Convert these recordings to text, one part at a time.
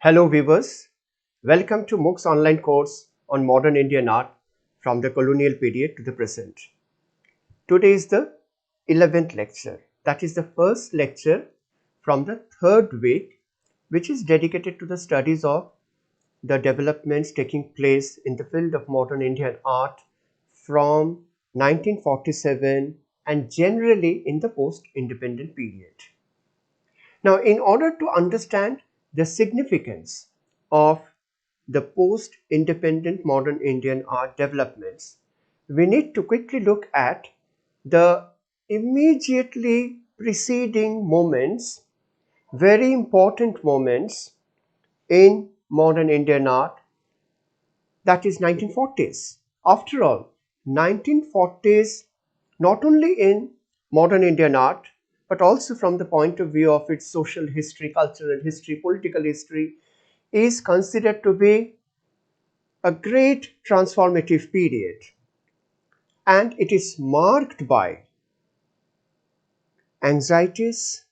Hello viewers, welcome to MOOC's online course on modern Indian art from the colonial period to the present. Today is the 11th lecture, that is the first lecture from the third week, which is dedicated to the studies of the developments taking place in the field of modern Indian art from 1947 and generally in the post-independent period. Now, in order to understand the significance of the post-independent modern Indian art developments, we need to quickly look at the immediately preceding moments, very important moments in modern Indian art, that is 1940s. After all, 1940s, not only in modern Indian art, but also from the point of view of its social history, cultural history, political history, is considered to be a great transformative period. And it is marked by anxieties,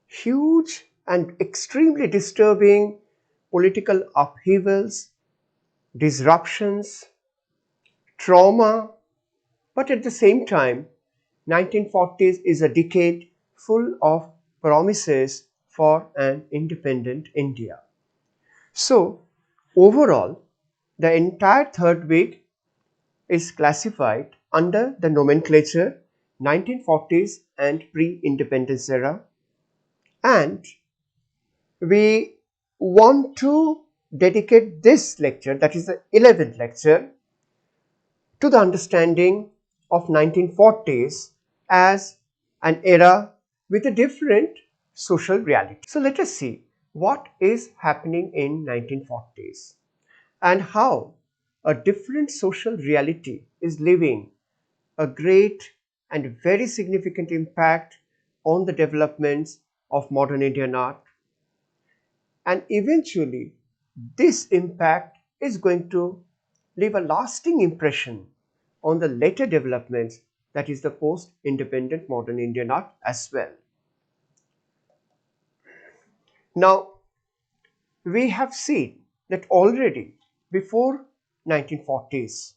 huge and extremely disturbing political upheavals, disruptions, trauma, but at the same time, 1940s is a decade full of promises for an independent India. So, overall, the entire third week is classified under the nomenclature 1940s and pre-independence era, and we want to dedicate this lecture, that is the 11th lecture, to the understanding of 1940s as an era with a different social reality. So let us see what is happening in 1940s and how a different social reality is leaving a great and very significant impact on the developments of modern Indian art, and eventually this impact is going to leave a lasting impression on the later developments, that is the post-independent modern Indian art as well. Now, we have seen that already before 1940s,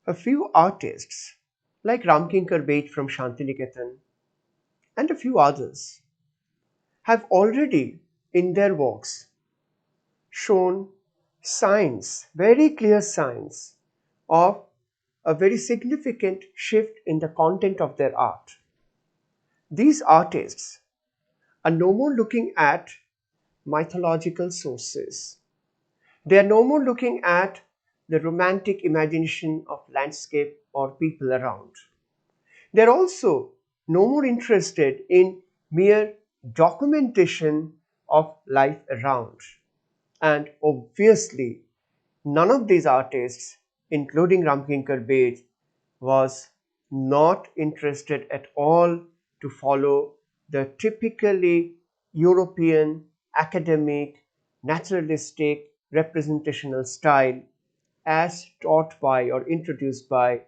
a few artists like Ramkinkar Beit from Shantiniketan and a few others have already in their works shown signs, very clear signs of a very significant shift in the content of their art. These artists are no more looking at mythological sources. They are no more looking at the romantic imagination of landscape or people around. They are also no more interested in mere documentation of life around. And obviously, none of these artists, including Ramkinkar Beit, was not interested at all to follow the typically European, academic, naturalistic, representational style as taught by or introduced by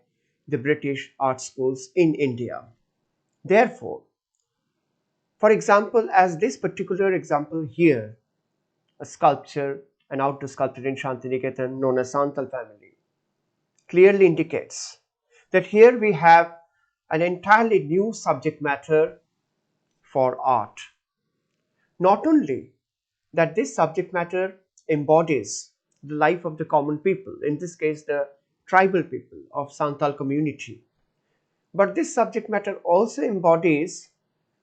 the British art schools in India. Therefore, for example, as this particular example here, a sculpture, an outdoor sculpture in Shantiniketan known as Santal family, clearly indicates that here we have an entirely new subject matter for art. Not only that this subject matter embodies the life of the common people, in this case the tribal people of Santal community, but this subject matter also embodies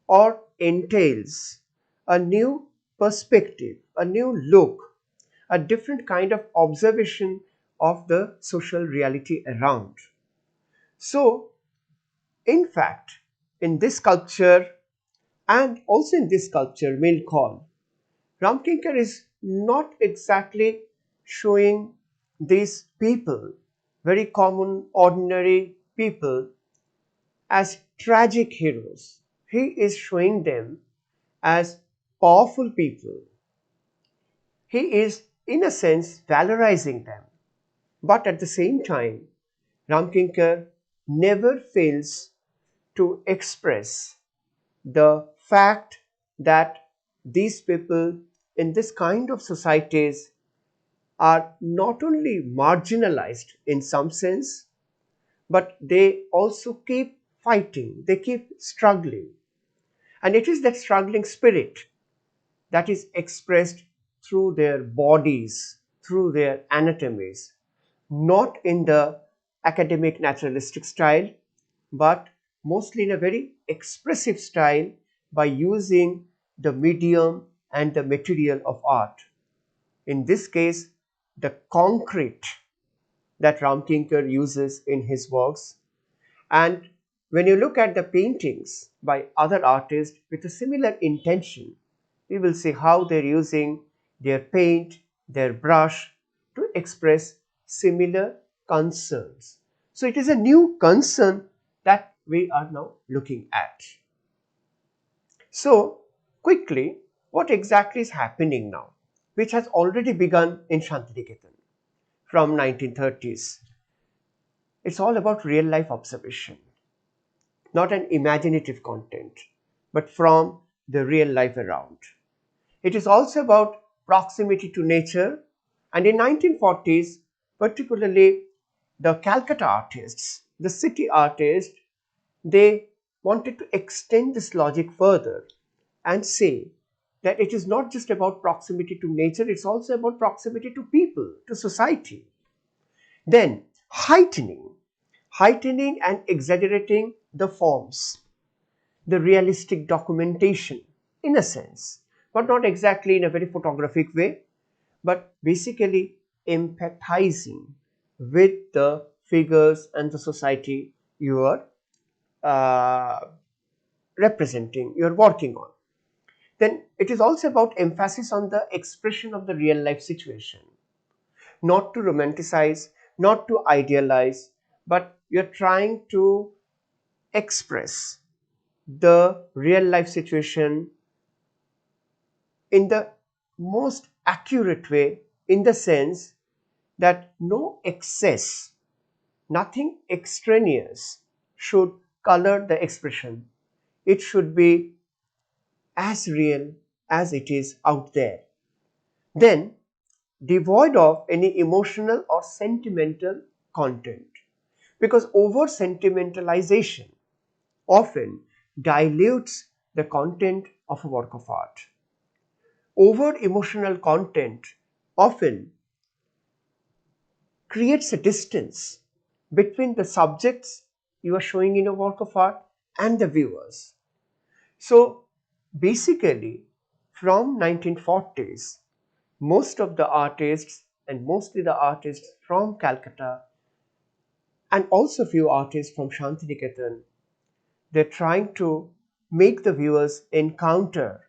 or entails a new perspective, a new look, a different kind of observation of the social reality around. So, in fact, in this sculpture and also in this sculpture, Mail Call, Ramkinkar is not exactly showing these people, very common, ordinary people, as tragic heroes. He is showing them as powerful people. He is, in a sense, valorizing them. But at the same time, Ramkinkar never fails to express the fact that these people in this kind of societies are not only marginalized in some sense, but they also keep fighting, they keep struggling. And it is that struggling spirit that is expressed through their bodies, through their anatomies, not in the academic naturalistic style, but mostly in a very expressive style by using the medium and the material of art. In this case, the concrete that Ramkinkar uses in his works. And when you look at the paintings by other artists with a similar intention, we will see how they're using their paint, their brush to express similar concerns. So it is a new concern that we are now looking at. So quickly, what exactly is happening now, which has already begun in Shantiniketan from 1930s? It's all about real life observation, not an imaginative content, but from the real life around. It is also about proximity to nature, and in 1940s, particularly the Calcutta artists, the city artists, they wanted to extend this logic further and say that it is not just about proximity to nature, it's also about proximity to people, to society. Then heightening and exaggerating the forms, the realistic documentation in a sense, but not exactly in a very photographic way, but basically empathizing with the figures and the society you are representing, you are working on. Then it is also about emphasis on the expression of the real life situation, not to romanticize, not to idealize, but you're trying to express the real life situation in the most accurate way, in the sense that no excess, nothing extraneous should color the expression. It should be as real as it is out there. Then, devoid of any emotional or sentimental content, because over sentimentalization often dilutes the content of a work of art. Over emotional content often creates a distance between the subjects you are showing in a work of art and the viewers. So basically, from 1940s, most of the artists, and mostly the artists from Calcutta and also few artists from Shantiniketan, they're trying to make the viewers encounter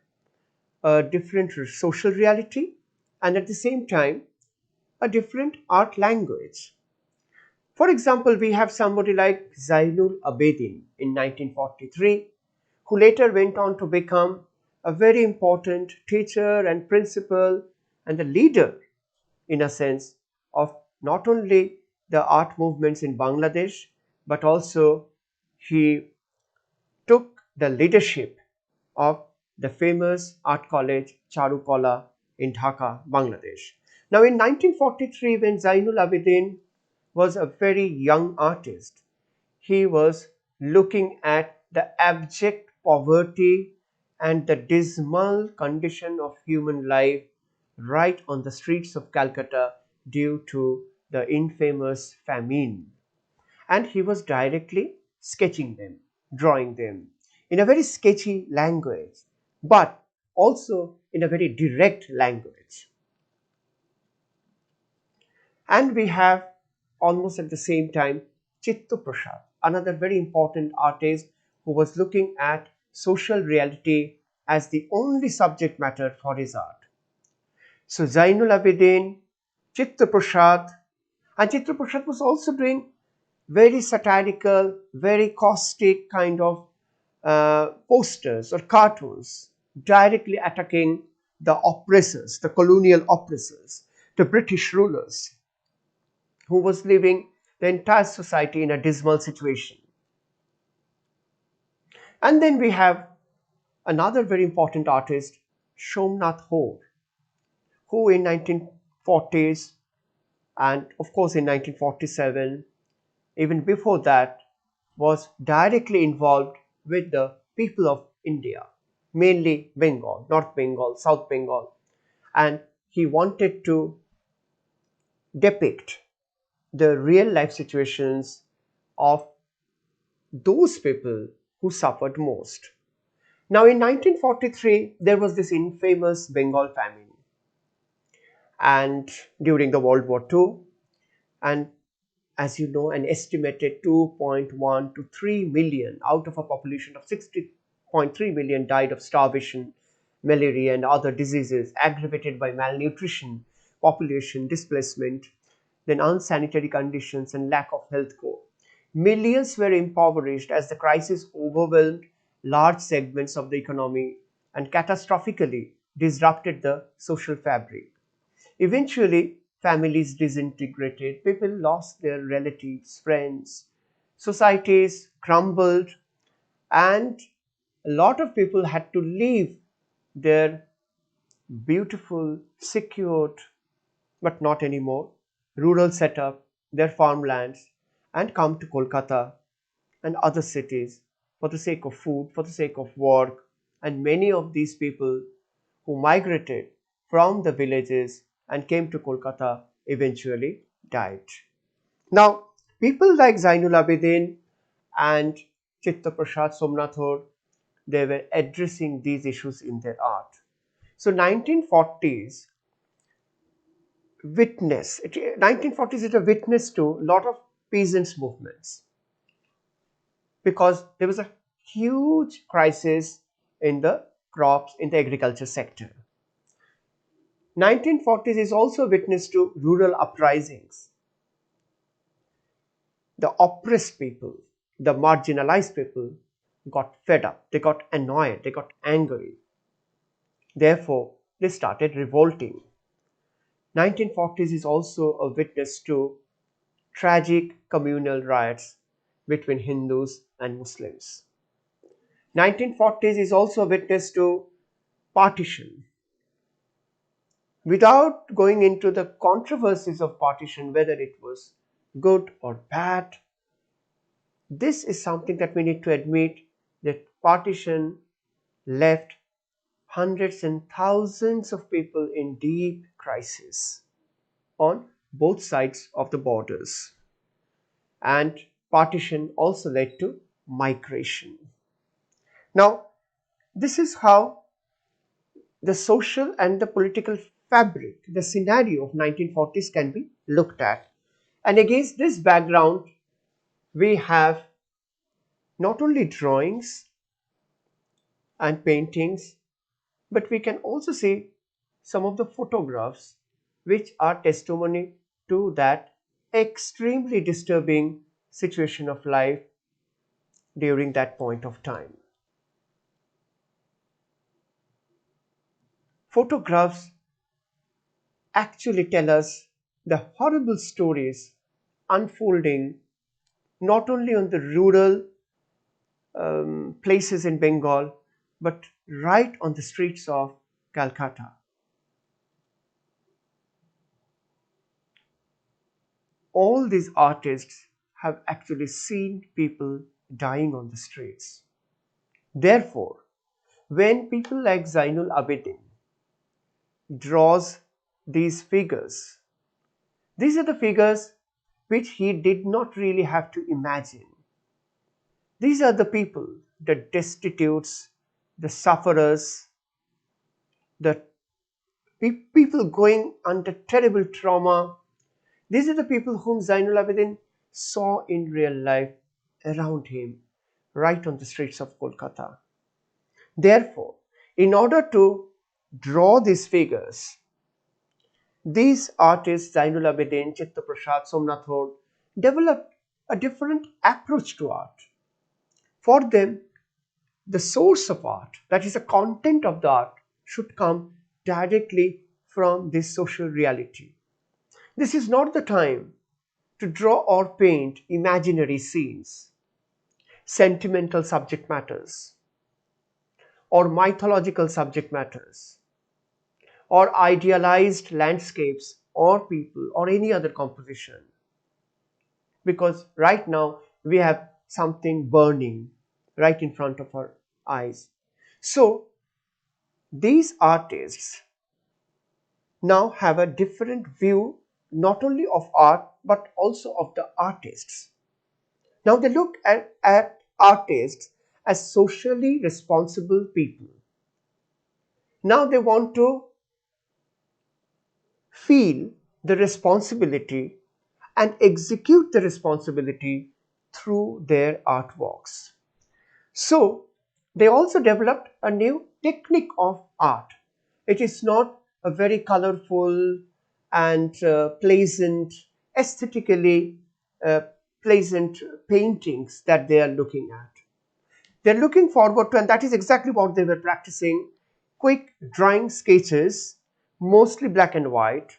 a different social reality and at the same time a different art language. For example, we have somebody like Zainul Abidin in 1943, who later went on to become a very important teacher and principal and the leader, in a sense, of not only the art movements in Bangladesh, but also he took the leadership of the famous art college Charukala in Dhaka, Bangladesh. Now in 1943, when Zainul Abidin was a very young artist, he was looking at the abject poverty and the dismal condition of human life right on the streets of Calcutta due to the infamous famine. And he was directly sketching them, drawing them in a very sketchy language, but also in a very direct language. And we have almost at the same time Chittu Prasad, another very important artist who was looking at social reality as the only subject matter for his art. So Zainul Abidin, Chittu Prasad, and Chittu Prasad was also doing very satirical, very caustic kind of posters or cartoons directly attacking the oppressors, the colonial oppressors, the British rulers, who was leaving the entire society in a dismal situation. And then we have another very important artist, Somnath Hore, who in 1940s and of course in 1947, even before that, was directly involved with the people of India, mainly Bengal, North Bengal, South Bengal, and he wanted to depict the real life situations of those people who suffered most. Now, in 1943, there was this infamous Bengal famine, and during the World War II, and as you know, an estimated 2.1 to 3 million out of a population of 60.3 million died of starvation, malaria, and other diseases aggravated by malnutrition, population displacement, then unsanitary conditions, and lack of health care. Millions were impoverished as the crisis overwhelmed large segments of the economy and catastrophically disrupted the social fabric. Eventually, families disintegrated, people lost their relatives, friends, societies crumbled, and a lot of people had to leave their beautiful, secured, but not anymore, rural setup, their farmlands, and come to Kolkata and other cities for the sake of food, for the sake of work. And many of these people who migrated from the villages and came to Kolkata eventually died. Now, people like Zainul Abidin and Chitta Prasad Somnathur, they were addressing these issues in their art. So 1940s is a witness to a lot of peasants movements because there was a huge crisis in the crops in the agriculture sector. 1940s is also a witness to rural uprisings. The oppressed people, the marginalized people got fed up, they got annoyed, they got angry. Therefore, they started revolting. 1940s is also a witness to tragic communal riots between Hindus and Muslims. 1940s is also a witness to partition. Without going into the controversies of partition, whether it was good or bad, this is something that we need to admit that partition left hundreds and thousands of people in deep crisis on both sides of the borders. And partition also led to migration. Now, this is how the social and the political fabric, the scenario of 1940s can be looked at. And against this background, we have not only drawings and paintings, but we can also see some of the photographs which are testimony to that extremely disturbing situation of life during that point of time. Photographs actually tell us the horrible stories unfolding not only on the rural places in Bengal, but right on the streets of Calcutta. All these artists have actually seen people dying on the streets. Therefore, when people like Zainul Abidin draws these figures, these are the figures which he did not really have to imagine. These are the people, the destitutes, the sufferers, the people going under terrible trauma. These are the people whom Zainul Abidin saw in real life around him, right on the streets of Kolkata. Therefore, in order to draw these figures, these artists, Zainul Abidin, Chitta Prasad, Somnathur, developed a different approach to art. For them, the source of art, that is the content of the art, should come directly from this social reality. This is not the time to draw or paint imaginary scenes, sentimental subject matters, or mythological subject matters, or idealized landscapes or people or any other composition, because right now we have something burning right in front of our eyes. So these artists now have a different view, not only of art but also of the artists. Now they look at artists as socially responsible people. Now they want to feel the responsibility and execute the responsibility through their artworks. So they also developed a new technique of art. It is not a very colorful and pleasant, aesthetically uh, pleasant paintings that they are looking at. They're looking forward to, and that is exactly what they were practicing, quick drawing sketches, mostly black and white.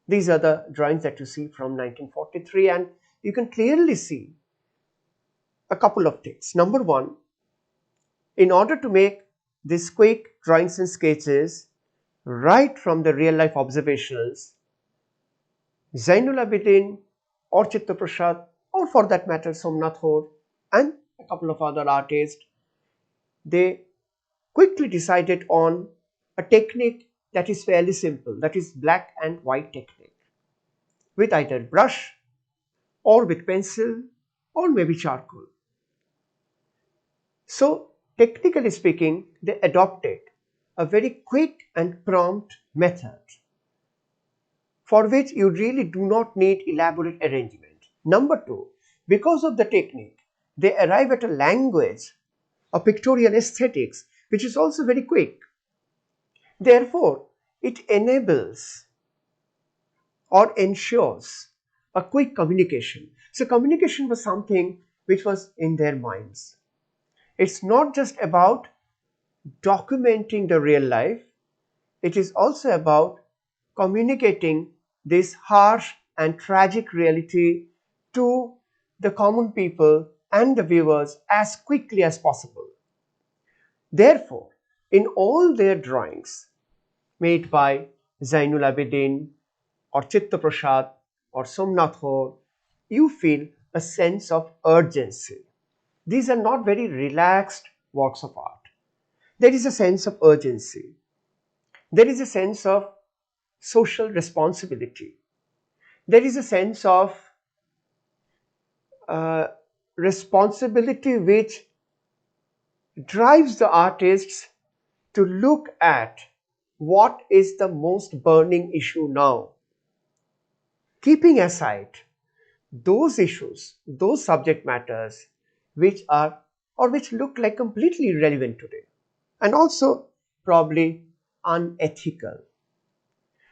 These are the drawings that you see from 1943, and you can clearly see a couple of things. Number one, in order to make these quick drawings and sketches right from the real life observations, Zainul Abidin or Chitta Prasad, or for that matter Somnath Hor and a couple of other artists, they quickly decided on a technique that is fairly simple, that is black and white technique, with either brush or with pencil or maybe charcoal. So technically speaking, they adopted a very quick and prompt method for which you really do not need elaborate arrangement. Number two, because of the technique, they arrive at a language, a pictorial aesthetics, which is also very quick. Therefore, it enables or ensures a quick communication. So communication was something which was in their minds. It's not just about documenting the real life, it is also about communicating this harsh and tragic reality to the common people and the viewers as quickly as possible. Therefore, in all their drawings made by Zainul Abidin or Chitta Prasad or Somnath Hor, you feel a sense of urgency. These are not very relaxed works of art. There is a sense of urgency. There is a sense of social responsibility. There is a sense of uh, responsibility which drives the artists to look at what is the most burning issue now, keeping aside those issues, those subject matters which are or which look like completely irrelevant today and also probably unethical.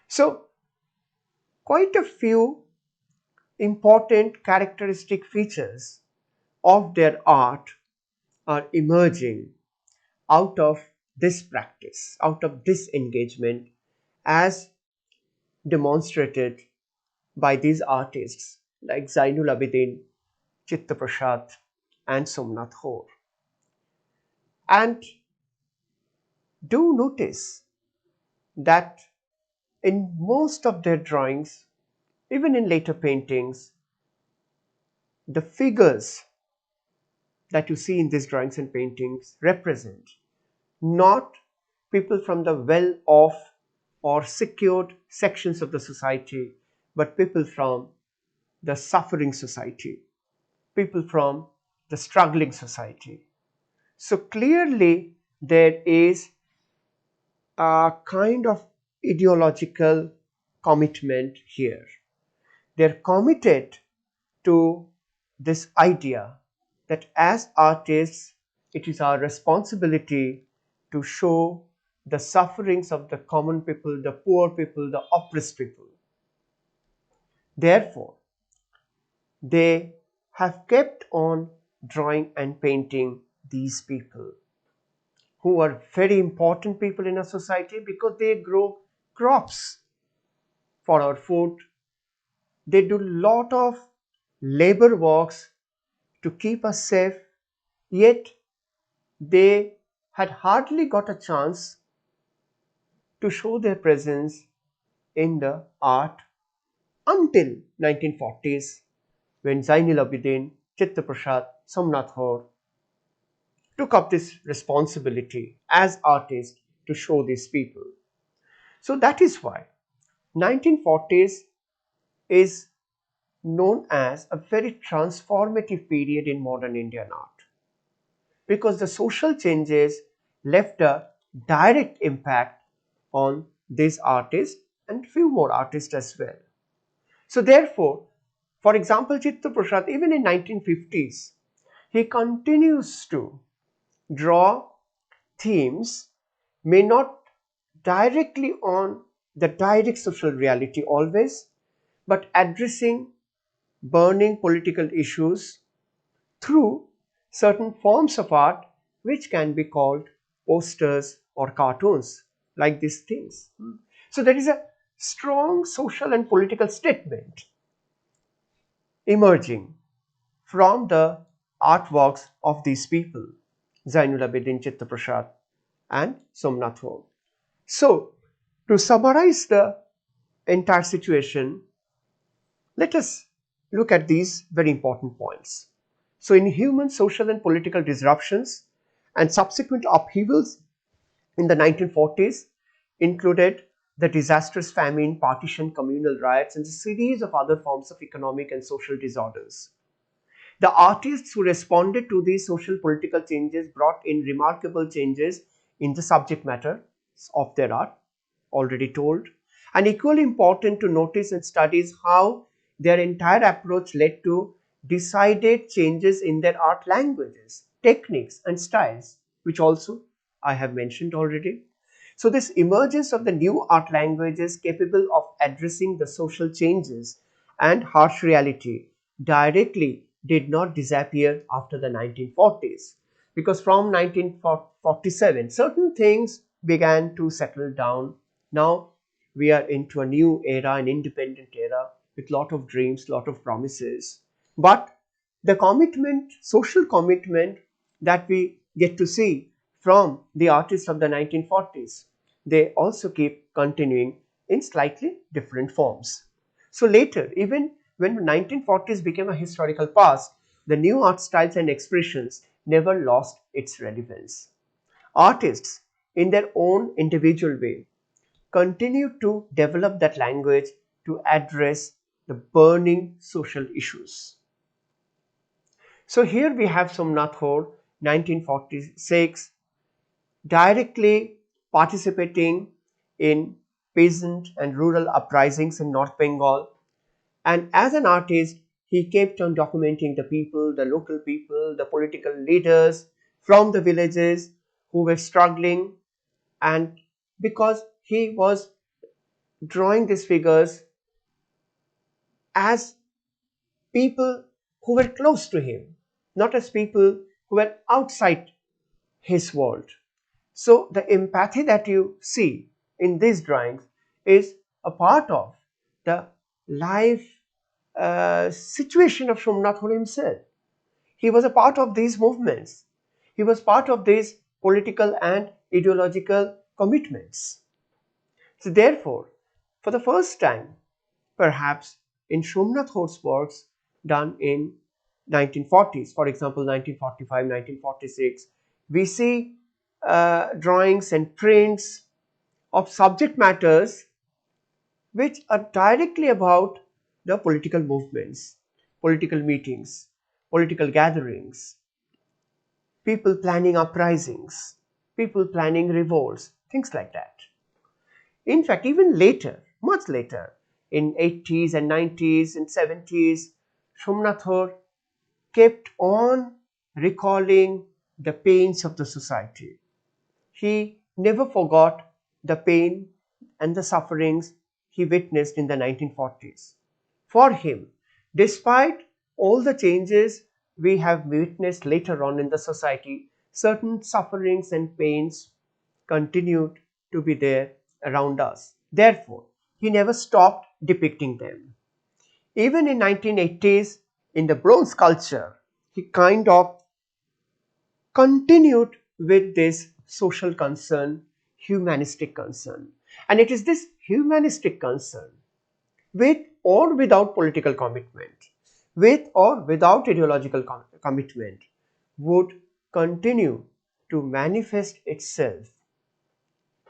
So, quite a few important characteristic features of their art are emerging out of this practice, out of this engagement, as demonstrated by these artists like Zainul Abidin, Chitta Prasad, and Somnath Hor. And do notice that in most of their drawings, even in later paintings, the figures that you see in these drawings and paintings represent not people from the well-off or secured sections of the society, but people from the suffering society, people from the struggling society. So clearly there is a kind of ideological commitment here. They're committed to this idea that as artists, it is our responsibility to show the sufferings of the common people, the poor people, the oppressed people. Therefore, they have kept on drawing and painting these people who are very important people in our society because they grow crops for our food. They do a lot of labor works to keep us safe, yet they had hardly got a chance to show their presence in the art until 1940s, when Zainul Abidin, Chitta Prasad, Somnath Hoare took up this responsibility as artists to show these people. So that is why 1940s is known as a very transformative period in modern Indian art, because the social changes left a direct impact on these artists and few more artists as well. So therefore, for example, Chitta Prasad, even in 1950s, he continues to draw themes, may not directly on the direct social reality always, but addressing burning political issues through certain forms of art which can be called posters or cartoons, like these things. So there is a strong social and political statement emerging from the artworks of these people, Zainul Abidin, Chitta Prasad and Somnath Hoare. So, to summarize the entire situation, let us look at these very important points. So, in human, social and political disruptions and subsequent upheavals in the 1940s included the disastrous famine, partition, communal riots, and a series of other forms of economic and social disorders. The artists who responded to these social political changes brought in remarkable changes in the subject matter of their art, already told. And equally important to notice and study is how their entire approach led to decided changes in their art languages, techniques, and styles, which also I have mentioned already. So, this emergence of the new art languages capable of addressing the social changes and harsh reality directly did not disappear after the 1940s, because from 1947 certain things began to settle down. Now we are into a new era, an independent era with lot of dreams, lot of promises, but the commitment, social commitment that we get to see from the artists of the 1940s, they also keep continuing in slightly different forms. So later, even when the 1940s became a historical past, the new art styles and expressions never lost its relevance. Artists, in their own individual way, continue to develop that language to address the burning social issues. So here we have Somnath Hoare, 1946, directly participating in peasant and rural uprisings in North Bengal. And as an artist, he kept on documenting the people, the local people, the political leaders from the villages who were struggling. And because he was drawing these figures as people who were close to him, not as people who were outside his world. So the empathy that you see in these drawings is a part of the life situation of Somnath Hoare himself. He was a part of these movements. He was part of these political and ideological commitments. So therefore, for the first time, perhaps in Somnath Hoare's works done in 1940s, for example 1945, 1946, we see drawings and prints of subject matters which are directly about the political movements, political meetings, political gatherings, people planning uprisings, people planning revolts, things like that. In fact, even later, much later, in 80s and 90s and 70s, Somnath Hoare kept on recalling the pains of the society. He never forgot the pain and the sufferings he witnessed in the 1940s. For him, despite all the changes we have witnessed later on in the society, certain sufferings and pains continued to be there around us. Therefore, he never stopped depicting them. Even in 1980s, in the bronze sculpture, he kind of continued with this social concern, humanistic concern. And it is this humanistic concern, with or without political commitment, with or without ideological commitment, would continue to manifest itself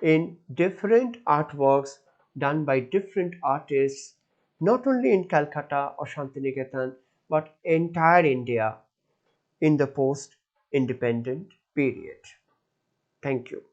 in different artworks done by different artists, not only in Calcutta or Shantiniketan, but entire India in the post independent period. Thank you.